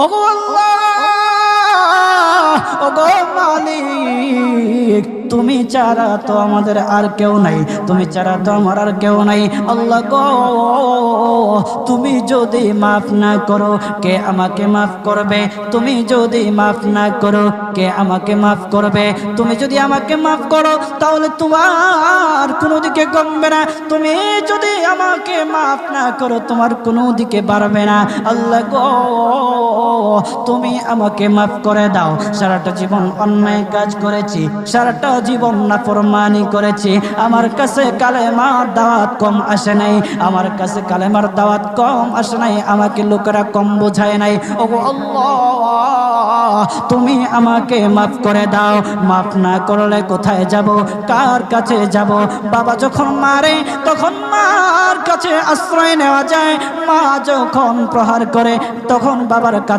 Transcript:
ওগো আল্লাহ, ওগো মালিক, তুমি ছাড়া তো আমাদের আর কেউ নাই, তুমি ছাড়া তো আমার আর কেউ নাই। আল্লাহ গো, তুমি যদি মাফ না করো কে আমাকে মাফ করবে? তুমি যদি মাফ না করো কে আমাকে মাফ করবে? তুমি যদি আমাকে মাফ করো তাহলে তোমার কোনো দিকে কমবে না, তুমি যদি আমাকে মাফ না করো তোমার কোনো দিকে বাড়বে না। আল্লাহ গো, তুমি আমাকে মাফ করে দাও। সারাটা জীবন অন্যায় কাজ করেছি, সারাটা জীবন নাফরমানি করেছি, আমার কাছে কালেমার দাওয়াত কম আসে নাই, আমার কাছে কালেমার দাওয়াত কম আসে নাই, আমাকে লোকেরা কম বোঝায় নাই। ওগো আল্লাহ, তুমি আমাকে মাফ করে দাও। মাফ না করলে কোথায় যাব, কার কাছে যাব? বাবা যখন মারে তখন মার কাছে আশ্রয় নেওয়া যায়, মা যখন প্রহার করে তখন বাবার কাছে